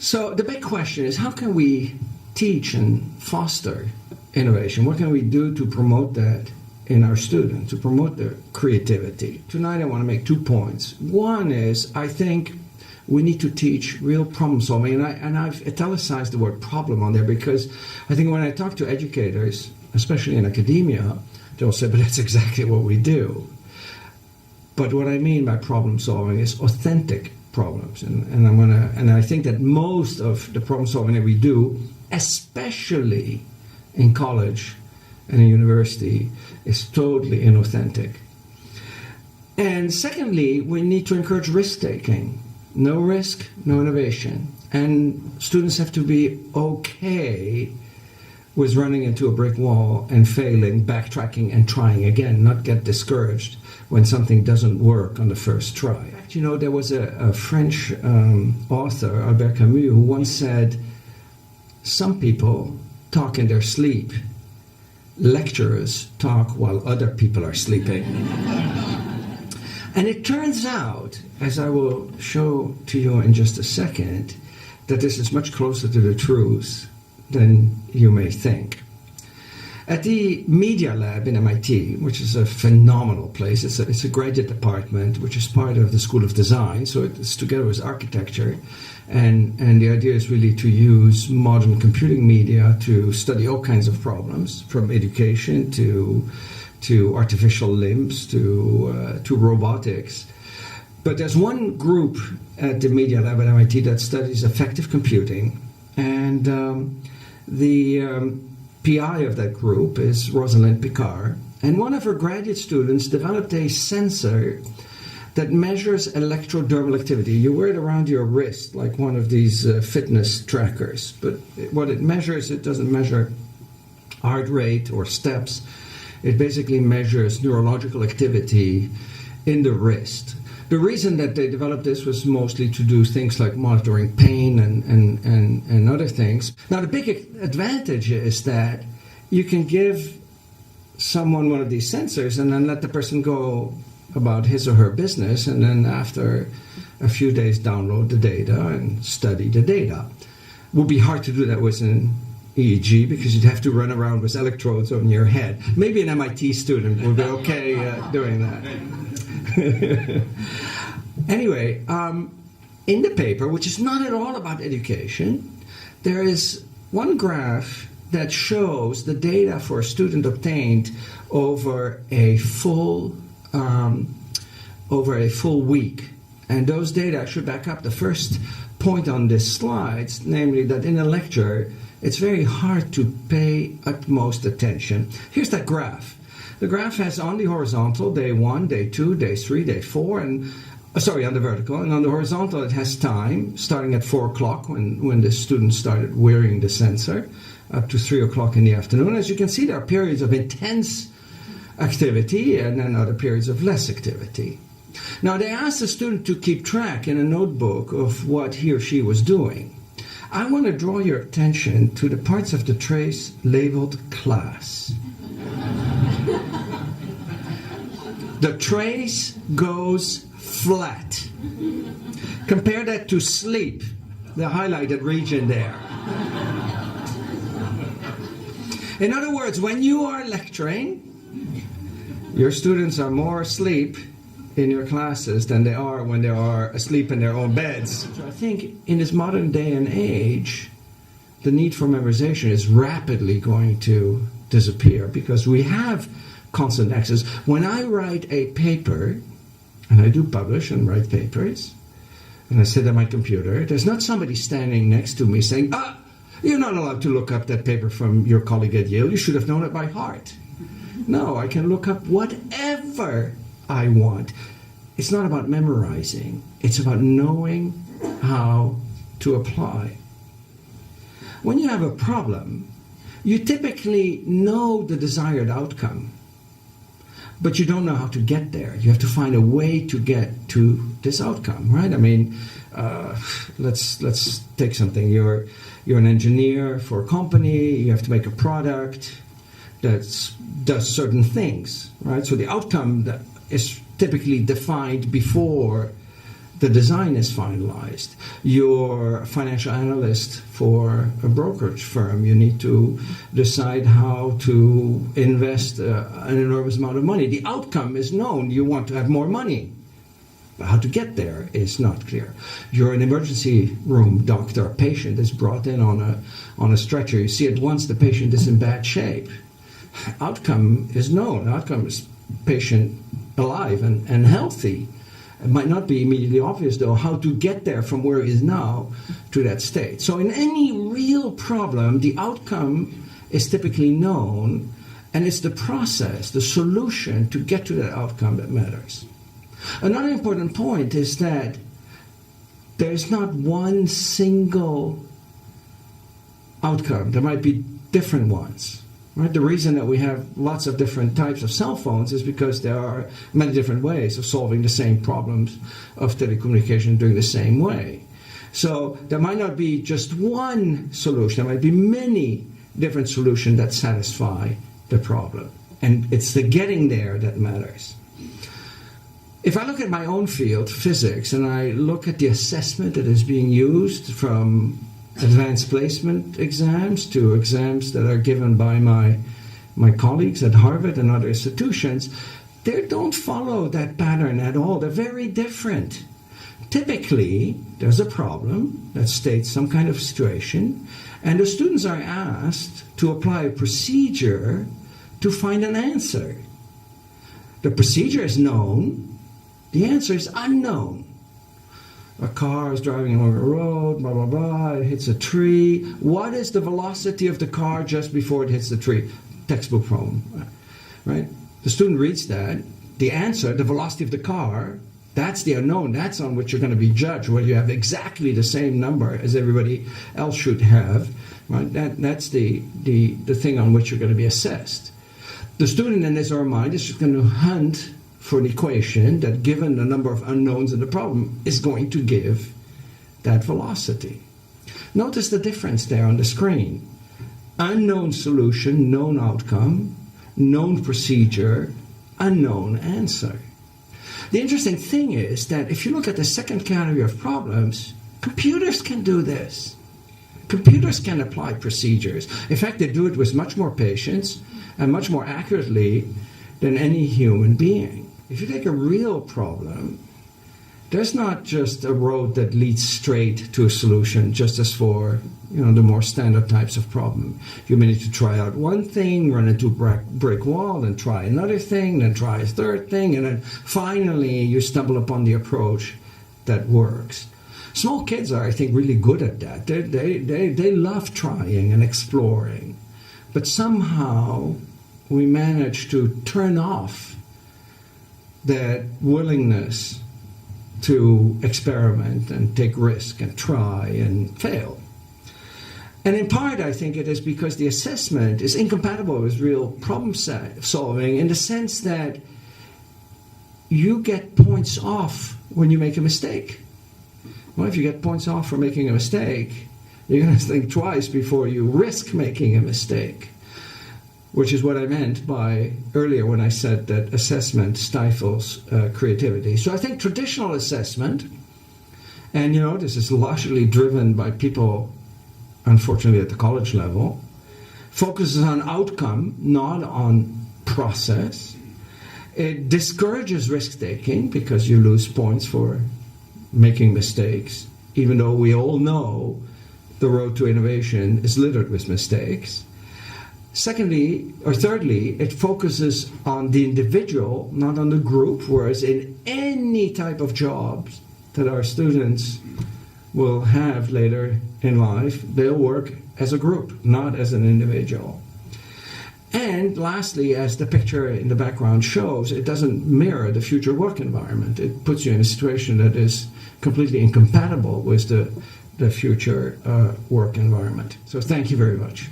So the big question is, how can we teach and foster innovation? What can we do to promote that in our students, to promote their creativity? Tonight I want to make 2 points. One is, I think we need to teach real problem solving, and I've italicized the word problem on there because I think when I talk to educators, especially in academia, they'll say, but that's exactly what we do. But what I mean by problem solving is authentic problems, and I think that most of the problem solving that we do, especially in college and in university, is totally inauthentic. And secondly, we need to encourage risk-taking. No risk, no innovation. And students have to be okay with running into a brick wall and failing, backtracking and trying again, not get discouraged when something doesn't work on the first try. You know, there was a French author, Albert Camus, who once said, some people talk in their sleep. Lecturers talk while other people are sleeping. And it turns out, as I will show to you in just a second, that this is much closer to the truth than you may think. At the Media Lab in MIT, which is a phenomenal place, it's a graduate department which is part of the School of Design, so it's together with architecture, and the idea is really to use modern computing media to study all kinds of problems, from education to artificial limbs to robotics. But there's one group at the Media Lab at MIT that studies effective computing, and the PI of that group is Rosalind Picard, and one of her graduate students developed a sensor that measures electrodermal activity. You wear it around your wrist like one of these fitness trackers, but what it measures, it doesn't measure heart rate or steps. It basically measures neurological activity in the wrist. The reason that they developed this was mostly to do things like monitoring pain and other things. Now, the big advantage is that you can give someone one of these sensors and then let the person go about his or her business, and then after a few days download the data and study the data. It would be hard to do that with an EEG because you'd have to run around with electrodes on your head. Maybe an MIT student would be okay doing that. Anyway, in the paper, which is not at all about education, there is one graph that shows the data for a student obtained over a full week. And those data should back up the first point on this slide, namely that in a lecture, it's very hard to pay utmost attention. Here's that graph. The graph has on the horizontal day 1, day 2, day 3, day 4, and on the vertical, and on the horizontal it has time, starting at 4 o'clock when the student started wearing the sensor, up to 3 o'clock in the afternoon. As you can see, there are periods of intense activity and then other periods of less activity. Now, they asked the student to keep track in a notebook of what he or she was doing. I want to draw your attention to the parts of the trace labeled class. The trace goes flat. Compare that to sleep, the highlighted region there. In other words, when you are lecturing, your students are more asleep in your classes than they are when they are asleep in their own beds. So I think in this modern day and age, the need for memorization is rapidly going to disappear because we have constant access. When I write a paper, and I do publish and write papers, and I sit at my computer, there's not somebody standing next to me saying, you're not allowed to look up that paper from your colleague at Yale. You should have known it by heart. No, I can look up whatever I want. It's not about memorizing. It's about knowing how to apply. When you have a problem, you typically know the desired outcome, but you don't know how to get there. You have to find a way to get to this outcome, right? I mean, let's take something. You're an engineer for a company. You have to make a product that does certain things, right? So the outcome that is typically defined before the design is finalized. You're a financial analyst for a brokerage firm. You need to decide how to invest an enormous amount of money. The outcome is known. You want to have more money. But how to get there is not clear. You're an emergency room doctor. A patient is brought in on a stretcher. You see at once the patient is in bad shape. Outcome is known. Outcome is patient alive and healthy. It might not be immediately obvious, though, how to get there from where he is now to that state. So in any real problem, the outcome is typically known, and it's the process, the solution to get to that outcome that matters. Another important point is that there's not one single outcome. There might be different ones. Right? The reason that we have lots of different types of cell phones is because there are many different ways of solving the same problems of telecommunication doing the same way. So there might not be just one solution. There might be many different solutions that satisfy the problem. And it's the getting there that matters. If I look at my own field, physics, and I look at the assessment that is being used from advanced placement exams to exams that are given by my colleagues at Harvard and other institutions, they don't follow that pattern at all. They're very different. Typically, there's a problem that states some kind of situation, and the students are asked to apply a procedure to find an answer. The procedure is known, the answer is unknown. A car is driving along a road, blah, blah, blah, it hits a tree. What is the velocity of the car just before it hits the tree? Textbook problem, right? The student reads that. The answer, the velocity of the car, that's the unknown. That's on which you're going to be judged, whether you have exactly the same number as everybody else should have, right? That's the thing on which you're going to be assessed. The student in his or her mind is just going to hunt for an equation that, given the number of unknowns in the problem, is going to give that velocity. Notice the difference there on the screen. Unknown solution, known outcome, known procedure, unknown answer. The interesting thing is that if you look at the second category of problems, computers can do this. Computers can apply procedures. In fact, they do it with much more patience and much more accurately than any human being. If you take a real problem, there's not just a road that leads straight to a solution, just as for the more standard types of problem. You may need to try out one thing, run into a brick wall, and try another thing, then try a third thing, and then finally you stumble upon the approach that works. Small kids are, I think, really good at that. They love trying and exploring, but somehow we manage to turn off that willingness to experiment and take risk and try and fail. And in part, I think it is because the assessment is incompatible with real problem solving, in the sense that you get points off when you make a mistake. Well, if you get points off for making a mistake, you're going to think twice before you risk making a mistake, which is what I meant by earlier when I said that assessment stifles creativity. So I think traditional assessment, and this is largely driven by people, unfortunately, at the college level, focuses on outcome, not on process. It discourages risk-taking because you lose points for making mistakes, even though we all know the road to innovation is littered with mistakes. Thirdly, it focuses on the individual, not on the group, whereas in any type of jobs that our students will have later in life, they'll work as a group, not as an individual. And lastly, as the picture in the background shows, it doesn't mirror the future work environment. It puts you in a situation that is completely incompatible with the future work environment. So thank you very much.